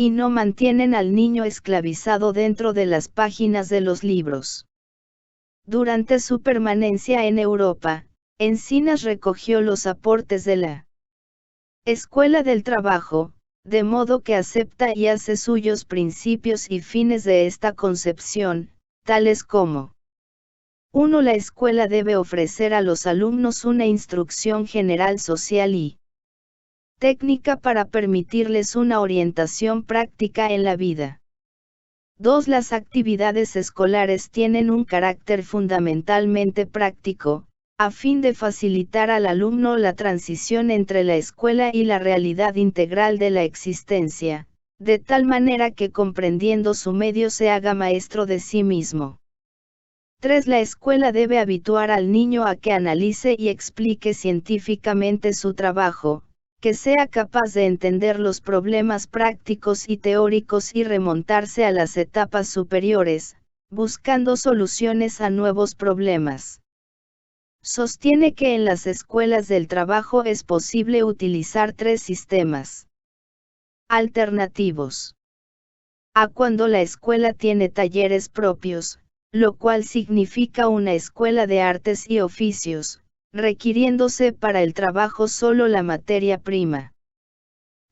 y no mantienen al niño esclavizado dentro de las páginas de los libros. Durante su permanencia en Europa, Encinas recogió los aportes de la Escuela del Trabajo, de modo que acepta y hace suyos principios y fines de esta concepción, tales como 1. La escuela debe ofrecer a los alumnos una instrucción general social y técnica para permitirles una orientación práctica en la vida. 2. Las actividades escolares tienen un carácter fundamentalmente práctico, a fin de facilitar al alumno la transición entre la escuela y la realidad integral de la existencia, de tal manera que comprendiendo su medio se haga maestro de sí mismo. 3. La escuela debe habituar al niño a que analice y explique científicamente su trabajo, que sea capaz de entender los problemas prácticos y teóricos y remontarse a las etapas superiores, buscando soluciones a nuevos problemas. Sostiene que en las escuelas del trabajo es posible utilizar 3 sistemas alternativos. A. Cuando la escuela tiene talleres propios, lo cual significa una escuela de artes y oficios, requiriéndose para el trabajo solo la materia prima.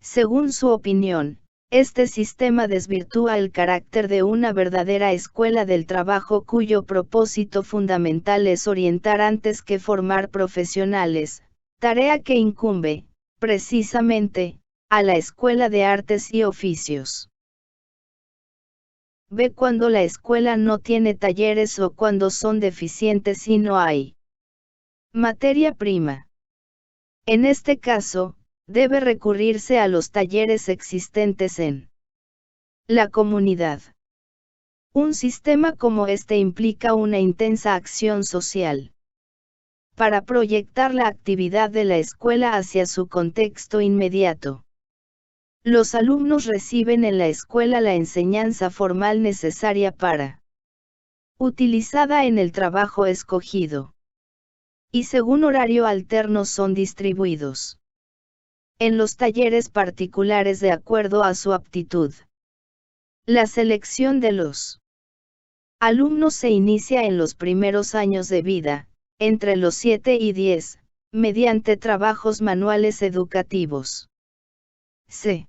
Según su opinión, este sistema desvirtúa el carácter de una verdadera escuela del trabajo cuyo propósito fundamental es orientar antes que formar profesionales, tarea que incumbe, precisamente, a la escuela de artes y oficios. B. Cuando la escuela no tiene talleres o cuando son deficientes y no hay materia prima. En este caso, debe recurrirse a los talleres existentes en la comunidad. Un sistema como este implica una intensa acción social para proyectar la actividad de la escuela hacia su contexto inmediato. Los alumnos reciben en la escuela la enseñanza formal necesaria para utilizada en el trabajo escogido. Y según horario alterno son distribuidos en los talleres particulares de acuerdo a su aptitud. La selección de los alumnos se inicia en los primeros años de vida, entre los 7 y 10, mediante trabajos manuales educativos. C.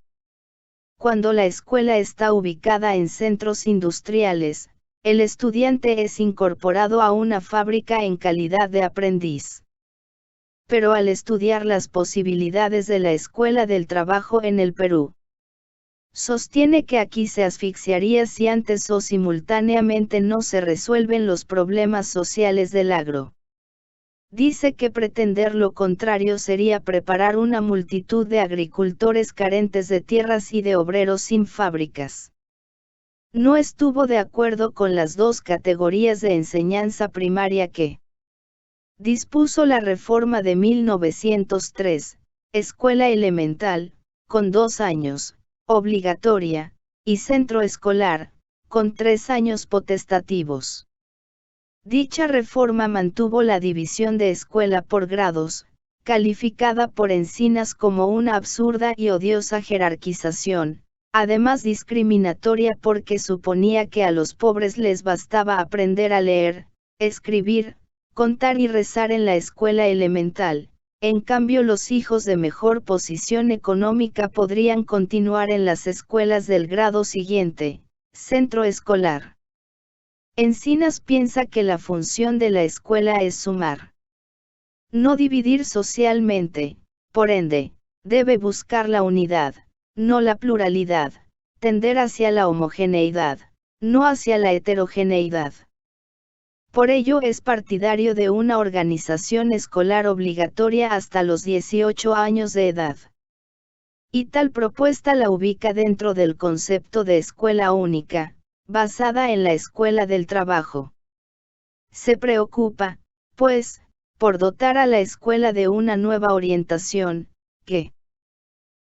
Cuando la escuela está ubicada en centros industriales, el estudiante es incorporado a una fábrica en calidad de aprendiz. Pero al estudiar las posibilidades de la escuela del trabajo en el Perú, sostiene que aquí se asfixiaría si antes o simultáneamente no se resuelven los problemas sociales del agro. Dice que pretender lo contrario sería preparar una multitud de agricultores carentes de tierras y de obreros sin fábricas. No estuvo de acuerdo con las 2 categorías de enseñanza primaria que dispuso la reforma de 1903, escuela elemental, con 2 años, obligatoria, y centro escolar, con 3 años potestativos. Dicha reforma mantuvo la división de escuela por grados, calificada por Encinas como una absurda y odiosa jerarquización, además discriminatoria porque suponía que a los pobres les bastaba aprender a leer, escribir, contar y rezar en la escuela elemental, en cambio los hijos de mejor posición económica podrían continuar en las escuelas del grado siguiente, centro escolar. Encinas piensa que la función de la escuela es sumar, no dividir socialmente, por ende, debe buscar la unidad, no la pluralidad, tender hacia la homogeneidad, no hacia la heterogeneidad. Por ello es partidario de una organización escolar obligatoria hasta los 18 años de edad. Y tal propuesta la ubica dentro del concepto de escuela única, basada en la escuela del trabajo. Se preocupa, pues, por dotar a la escuela de una nueva orientación, que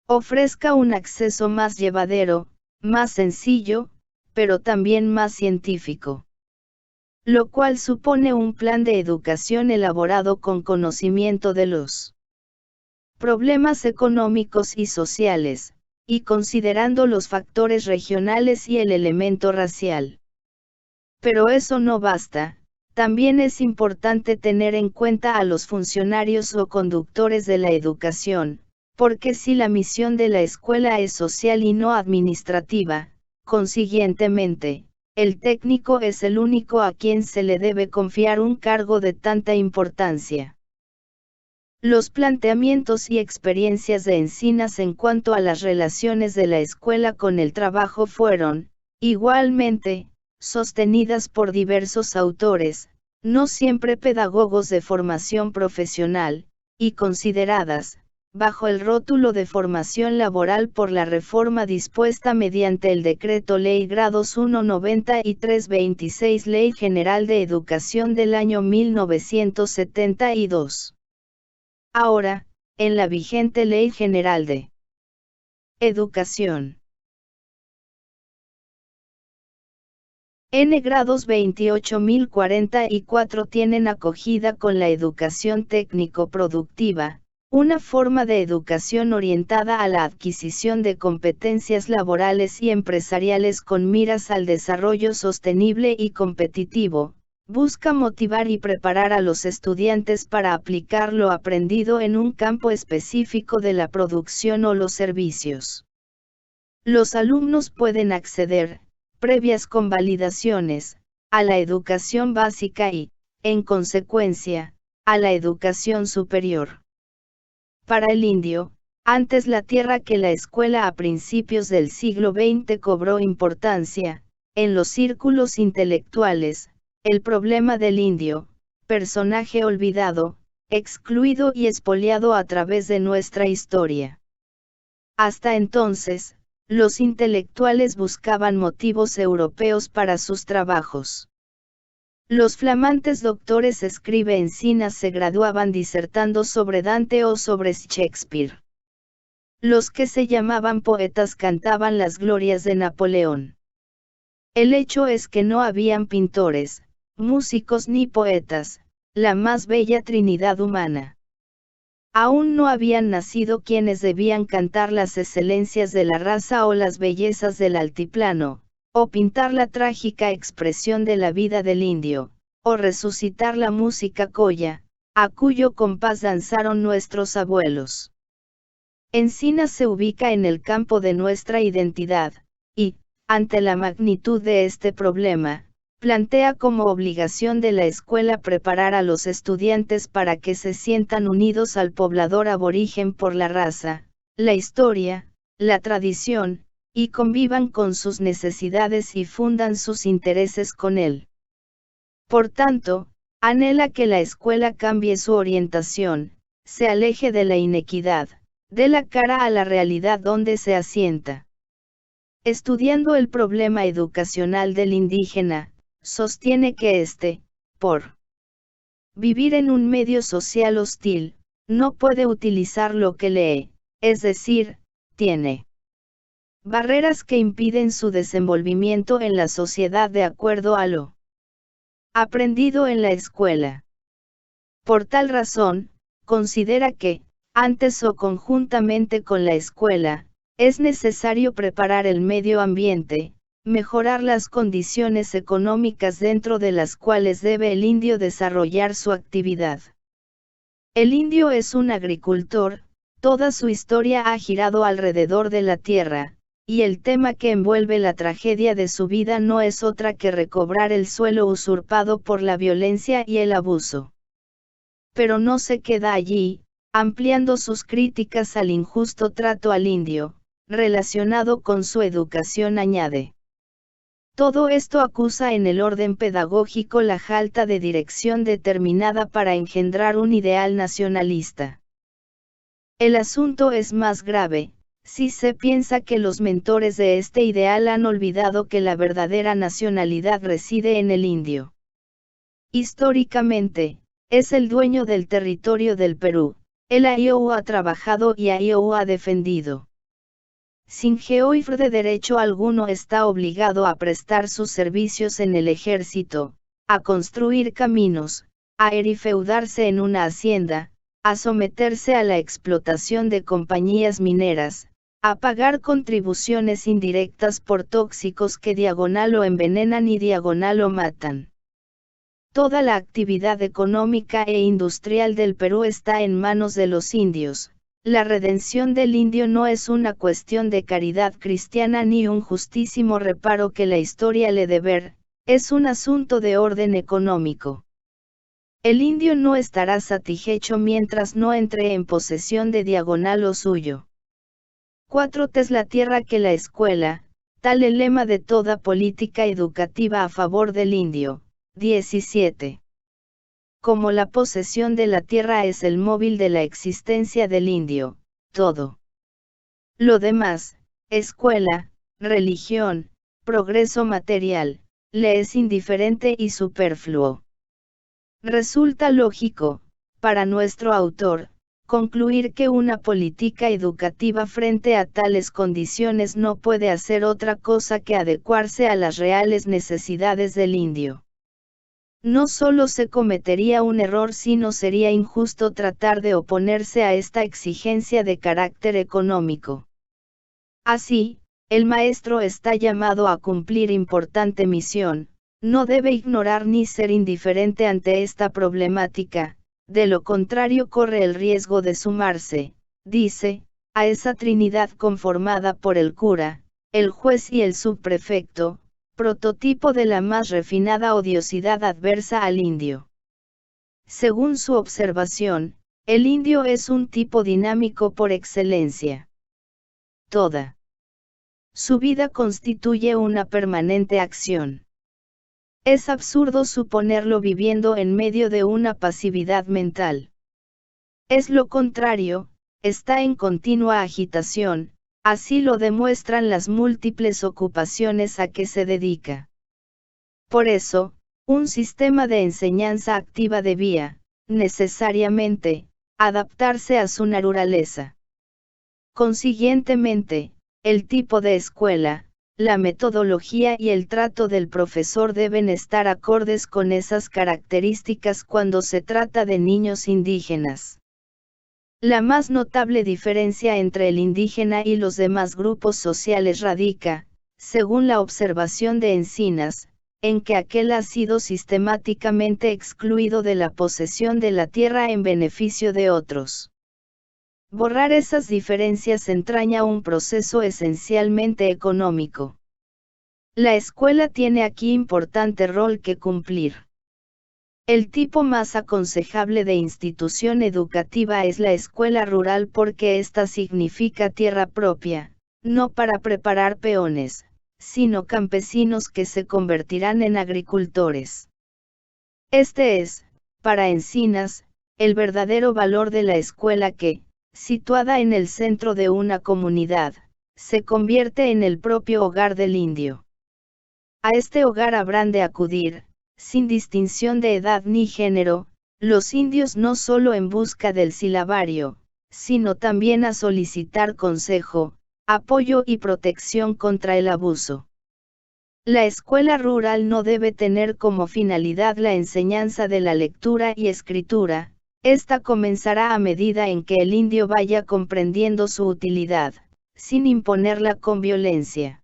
ofrezca un acceso más llevadero, más sencillo, pero también más científico. Lo cual supone un plan de educación elaborado con conocimiento de los problemas económicos y sociales, y considerando los factores regionales y el elemento racial. Pero eso no basta, también es importante tener en cuenta a los funcionarios o conductores de la educación, porque si la misión de la escuela es social y no administrativa, consiguientemente, el técnico es el único a quien se le debe confiar un cargo de tanta importancia. Los planteamientos y experiencias de Encinas en cuanto a las relaciones de la escuela con el trabajo fueron, igualmente, sostenidas por diversos autores, no siempre pedagogos de formación profesional, y consideradas, bajo el rótulo de formación laboral por la reforma dispuesta mediante el Decreto Ley Grados 190 y 326 Ley General de Educación del año 1972. Ahora, en la vigente Ley General de Educación. N grados 28.044 tienen acogida con la educación técnico-productiva, una forma de educación orientada a la adquisición de competencias laborales y empresariales con miras al desarrollo sostenible y competitivo. Busca motivar y preparar a los estudiantes para aplicar lo aprendido en un campo específico de la producción o los servicios. Los alumnos pueden acceder, previas convalidaciones, a la educación básica y, en consecuencia, a la educación superior. Para el indio, antes la tierra que la escuela a principios del siglo XX cobró importancia, en los círculos intelectuales, el problema del indio, personaje olvidado, excluido y expoliado a través de nuestra historia. Hasta entonces, los intelectuales buscaban motivos europeos para sus trabajos. Los flamantes doctores escribe Encinas se graduaban disertando sobre Dante o sobre Shakespeare. Los que se llamaban poetas cantaban las glorias de Napoleón. El hecho es que no habían pintores, músicos ni poetas, la más bella trinidad humana. Aún no habían nacido quienes debían cantar las excelencias de la raza o las bellezas del altiplano, o pintar la trágica expresión de la vida del indio, o resucitar la música colla, a cuyo compás danzaron nuestros abuelos. Encinas se ubica en el campo de nuestra identidad, y, ante la magnitud de este problema, plantea como obligación de la escuela preparar a los estudiantes para que se sientan unidos al poblador aborigen por la raza, la historia, la tradición, y convivan con sus necesidades y fundan sus intereses con él. Por tanto, anhela que la escuela cambie su orientación, se aleje de la inequidad, dé la cara a la realidad donde se asienta. Estudiando el problema educacional del indígena, sostiene que por vivir en un medio social hostil, no puede utilizar lo que lee, es decir, tiene barreras que impiden su desenvolvimiento en la sociedad de acuerdo a lo aprendido en la escuela. Por tal razón, considera que, antes o conjuntamente con la escuela, es necesario preparar el medio ambiente, mejorar las condiciones económicas dentro de las cuales debe el indio desarrollar su actividad. El indio es un agricultor, toda su historia ha girado alrededor de la tierra, y el tema que envuelve la tragedia de su vida no es otra que recobrar el suelo usurpado por la violencia y el abuso. Pero no se queda allí, ampliando sus críticas al injusto trato al indio, relacionado con su educación añade. Todo esto acusa en el orden pedagógico la falta de dirección determinada para engendrar un ideal nacionalista. El asunto es más grave, si se piensa que los mentores de este ideal han olvidado que la verdadera nacionalidad reside en el indio. Históricamente, es el dueño del territorio del Perú, el AIOU ha trabajado y AIOU ha defendido. Sin jeoífr de derecho alguno está obligado a prestar sus servicios en el ejército, a construir caminos, a erifeudarse en una hacienda, a someterse a la explotación de compañías mineras, a pagar contribuciones indirectas por tóxicos que diagonal o envenenan y diagonal o matan. Toda la actividad económica e industrial del Perú está en manos de los indios. La redención del indio no es una cuestión de caridad cristiana ni un justísimo reparo que la historia le deber, es un asunto de orden económico. El indio no estará satisfecho mientras no entre en posesión de diagonal o suyo. 4 es la tierra que la escuela, tal el lema de toda política educativa a favor del indio. 17. Como la posesión de la tierra es el móvil de la existencia del indio, todo lo demás, escuela, religión, progreso material, le es indiferente y superfluo. Resulta lógico, para nuestro autor, concluir que una política educativa frente a tales condiciones no puede hacer otra cosa que adecuarse a las reales necesidades del indio. No solo se cometería un error, sino sería injusto tratar de oponerse a esta exigencia de carácter económico. Así, el maestro está llamado a cumplir importante misión, no debe ignorar ni ser indiferente ante esta problemática, de lo contrario corre el riesgo de sumarse, dice, a esa trinidad conformada por el cura, el juez y el subprefecto, prototipo de la más refinada odiosidad adversa al indio. Según su observación, el indio es un tipo dinámico por excelencia. Toda su vida constituye una permanente acción. Es absurdo suponerlo viviendo en medio de una pasividad mental. Es lo contrario, está en continua agitación, así lo demuestran las múltiples ocupaciones a que se dedica. Por eso, un sistema de enseñanza activa debía, necesariamente, adaptarse a su naturaleza. Consiguientemente, el tipo de escuela, la metodología y el trato del profesor deben estar acordes con esas características cuando se trata de niños indígenas. La más notable diferencia entre el indígena y los demás grupos sociales radica, según la observación de Encinas, en que aquel ha sido sistemáticamente excluido de la posesión de la tierra en beneficio de otros. Borrar esas diferencias entraña un proceso esencialmente económico. La escuela tiene aquí importante rol que cumplir. El tipo más aconsejable de institución educativa es la escuela rural porque ésta significa tierra propia, no para preparar peones, sino campesinos que se convertirán en agricultores. Este es, para Encinas, el verdadero valor de la escuela que, situada en el centro de una comunidad, se convierte en el propio hogar del indio. A este hogar habrán de acudir, sin distinción de edad ni género, los indios no solo en busca del silabario, sino también a solicitar consejo, apoyo y protección contra el abuso. La escuela rural no debe tener como finalidad la enseñanza de la lectura y escritura, esta comenzará a medida en que el indio vaya comprendiendo su utilidad, sin imponerla con violencia.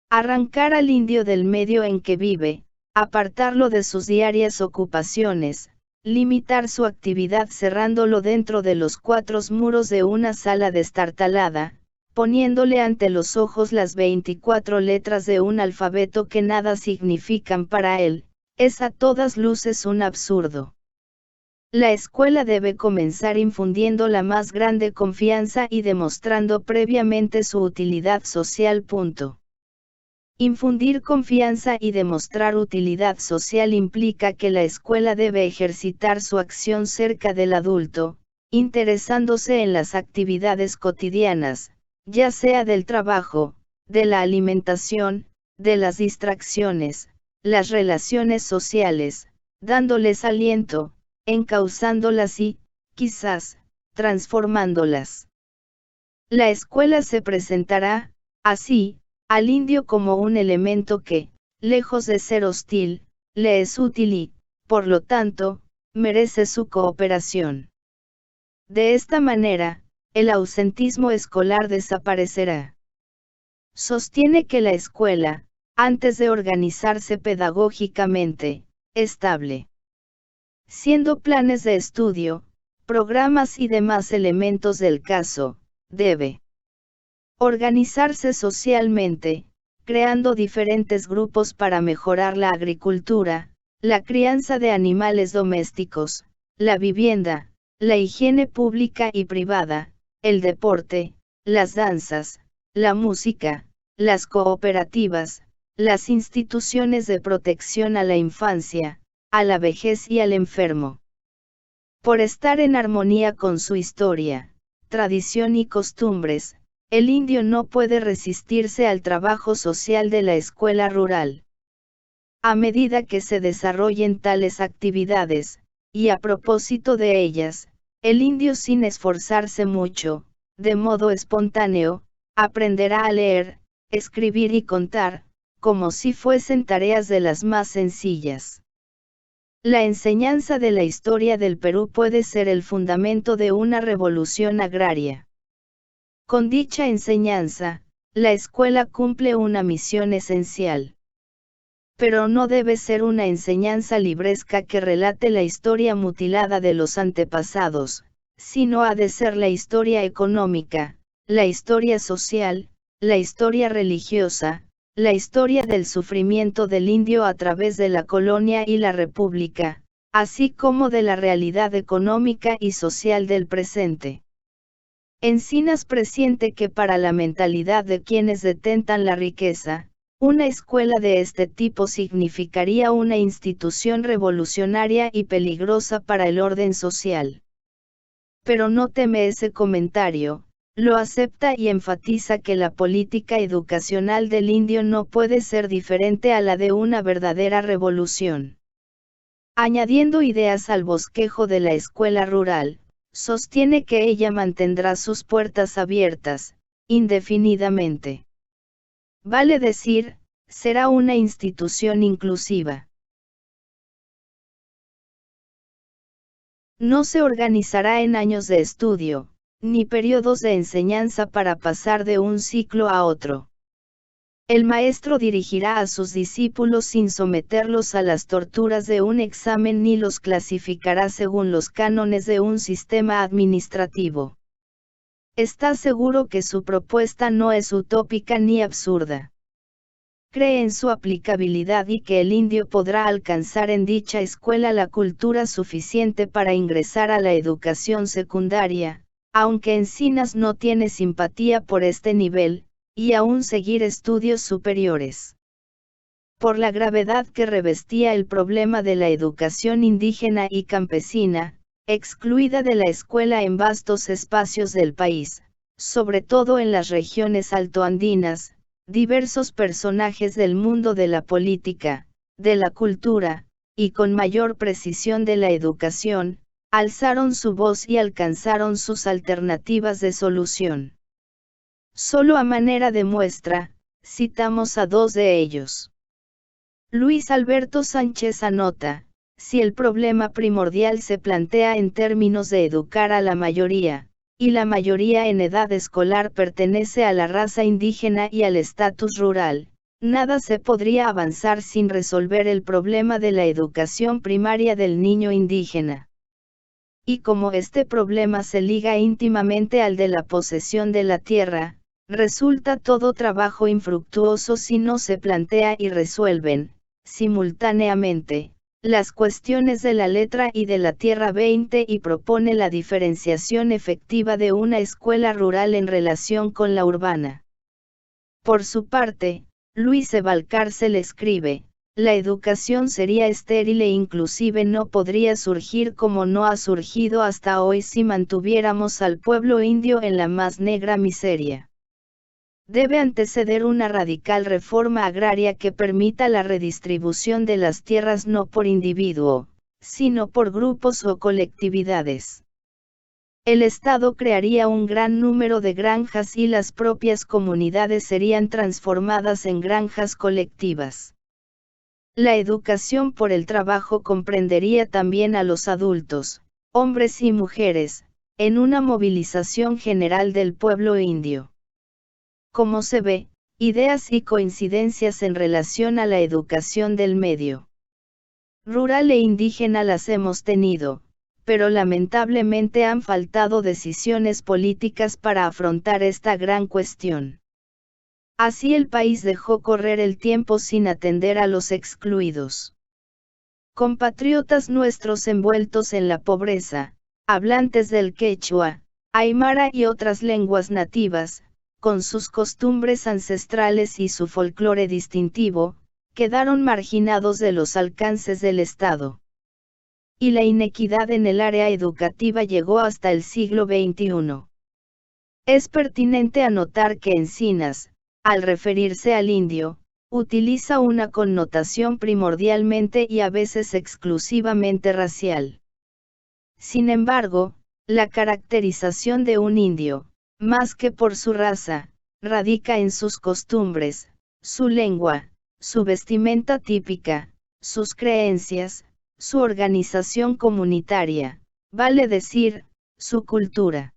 Arrancar al indio del medio en que vive, apartarlo de sus diarias ocupaciones, limitar su actividad cerrándolo dentro de los 4 muros de una sala destartalada, poniéndole ante los ojos las 24 letras de un alfabeto que nada significan para él, es a todas luces un absurdo. La escuela debe comenzar infundiendo la más grande confianza y demostrando previamente su utilidad social. Infundir confianza y demostrar utilidad social implica que la escuela debe ejercitar su acción cerca del adulto, interesándose en las actividades cotidianas, ya sea del trabajo, de la alimentación, de las distracciones, las relaciones sociales, dándoles aliento, encauzándolas y, quizás, transformándolas. La escuela se presentará, así, al indio como un elemento que, lejos de ser hostil, le es útil y, por lo tanto, merece su cooperación. De esta manera, el ausentismo escolar desaparecerá. Sostiene que la escuela, antes de organizarse pedagógicamente, estable, siendo planes de estudio, programas y demás elementos del caso, debe organizarse socialmente, creando diferentes grupos para mejorar la agricultura, la crianza de animales domésticos, la vivienda, la higiene pública y privada, el deporte, las danzas, la música, las cooperativas, las instituciones de protección a la infancia, a la vejez y al enfermo. Por estar en armonía con su historia, tradición y costumbres, el indio no puede resistirse al trabajo social de la escuela rural. A medida que se desarrollen tales actividades, y a propósito de ellas, el indio sin esforzarse mucho, de modo espontáneo, aprenderá a leer, escribir y contar, como si fuesen tareas de las más sencillas. La enseñanza de la historia del Perú puede ser el fundamento de una revolución agraria. Con dicha enseñanza, la escuela cumple una misión esencial. Pero no debe ser una enseñanza libresca que relate la historia mutilada de los antepasados, sino ha de ser la historia económica, la historia social, la historia religiosa, la historia del sufrimiento del indio a través de la colonia y la república, así como de la realidad económica y social del presente. Encinas presiente que para la mentalidad de quienes detentan la riqueza, una escuela de este tipo significaría una institución revolucionaria y peligrosa para el orden social. Pero no teme ese comentario, lo acepta y enfatiza que la política educacional del indio no puede ser diferente a la de una verdadera revolución. Añadiendo ideas al bosquejo de la escuela rural, sostiene que ella mantendrá sus puertas abiertas, indefinidamente. Vale decir, será una institución inclusiva. No se organizará en años de estudio, ni periodos de enseñanza para pasar de un ciclo a otro. El maestro dirigirá a sus discípulos sin someterlos a las torturas de un examen ni los clasificará según los cánones de un sistema administrativo. Está seguro que su propuesta no es utópica ni absurda. Cree en su aplicabilidad y que el indio podrá alcanzar en dicha escuela la cultura suficiente para ingresar a la educación secundaria, aunque Encinas no tiene simpatía por este nivel, y aún seguir estudios superiores. Por la gravedad que revestía el problema de la educación indígena y campesina, excluida de la escuela en vastos espacios del país, sobre todo en las regiones altoandinas, diversos personajes del mundo de la política, de la cultura, y con mayor precisión de la educación, alzaron su voz y alcanzaron sus alternativas de solución. Solo a manera de muestra, citamos a dos de ellos. Luis Alberto Sánchez anota, si el problema primordial se plantea en términos de educar a la mayoría, y la mayoría en edad escolar pertenece a la raza indígena y al estatus rural, nada se podría avanzar sin resolver el problema de la educación primaria del niño indígena. Y como este problema se liga íntimamente al de la posesión de la tierra, resulta todo trabajo infructuoso si no se plantea y resuelven, simultáneamente, las cuestiones de la letra y de la tierra 20 y propone la diferenciación efectiva de una escuela rural en relación con la urbana. Por su parte, Luis E. Valcárcel escribe, la educación sería estéril e inclusive no podría surgir como no ha surgido hasta hoy si mantuviéramos al pueblo indio en la más negra miseria. Debe anteceder una radical reforma agraria que permita la redistribución de las tierras no por individuo, sino por grupos o colectividades. El Estado crearía un gran número de granjas y las propias comunidades serían transformadas en granjas colectivas. La educación por el trabajo comprendería también a los adultos, hombres y mujeres, en una movilización general del pueblo indio. Como se ve, ideas y coincidencias en relación a la educación del medio rural e indígena las hemos tenido, pero lamentablemente han faltado decisiones políticas para afrontar esta gran cuestión. Así el país dejó correr el tiempo sin atender a los excluidos. Compatriotas nuestros envueltos en la pobreza, hablantes del quechua, aymara y otras lenguas nativas, con sus costumbres ancestrales y su folclore distintivo, quedaron marginados de los alcances del Estado. Y la inequidad en el área educativa llegó hasta el siglo XXI. Es pertinente anotar que Encinas, al referirse al indio, utiliza una connotación primordialmente y a veces exclusivamente racial. Sin embargo, la caracterización de un indio, más que por su raza, radica en sus costumbres, su lengua, su vestimenta típica, sus creencias, su organización comunitaria, vale decir, su cultura.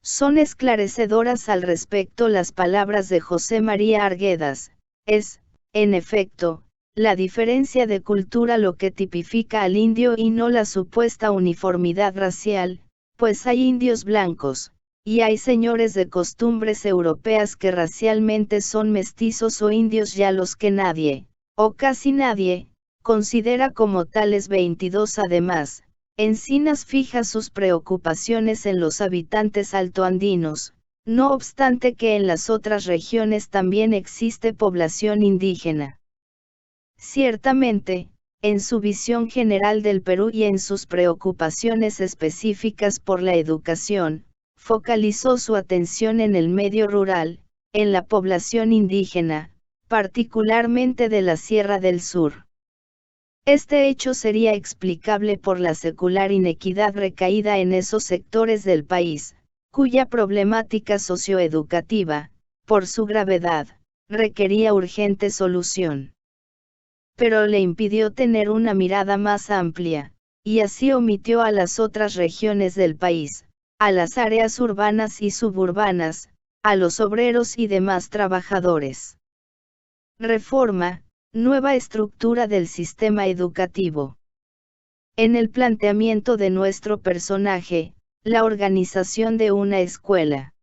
Son esclarecedoras al respecto las palabras de José María Arguedas. Es, en efecto, la diferencia de cultura lo que tipifica al indio y no la supuesta uniformidad racial, pues hay indios blancos, y hay señores de costumbres europeas que racialmente son mestizos o indios ya los que nadie, o casi nadie, considera como tales. 22 Además, Encinas fija sus preocupaciones en los habitantes altoandinos, no obstante que en las otras regiones también existe población indígena. Ciertamente, en su visión general del Perú y en sus preocupaciones específicas por la educación, focalizó su atención en el medio rural, en la población indígena, particularmente de la Sierra del Sur. Este hecho sería explicable por la secular inequidad recaída en esos sectores del país, cuya problemática socioeducativa, por su gravedad, requería urgente solución. Pero le impidió tener una mirada más amplia, y así omitió a las otras regiones del país, a las áreas urbanas y suburbanas, a los obreros y demás trabajadores. Reforma, nueva estructura del sistema educativo. En el planteamiento de nuestro personaje, la organización de una escuela,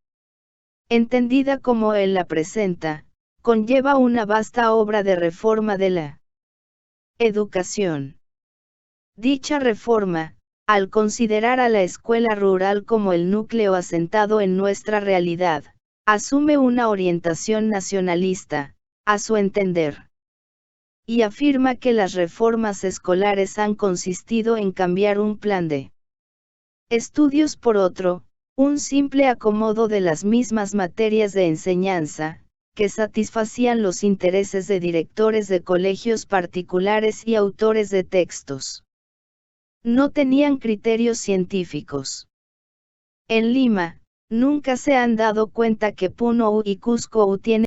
entendida como él la presenta, conlleva una vasta obra de reforma de la educación. Dicha reforma, al considerar a la escuela rural como el núcleo asentado en nuestra realidad, asume una orientación nacionalista, a su entender. Y afirma que las reformas escolares han consistido en cambiar un plan de estudios por otro, un simple acomodo de las mismas materias de enseñanza, que satisfacían los intereses de directores de colegios particulares y autores de textos. No tenían criterios científicos. En Lima, nunca se han dado cuenta que Puno y Cusco tienen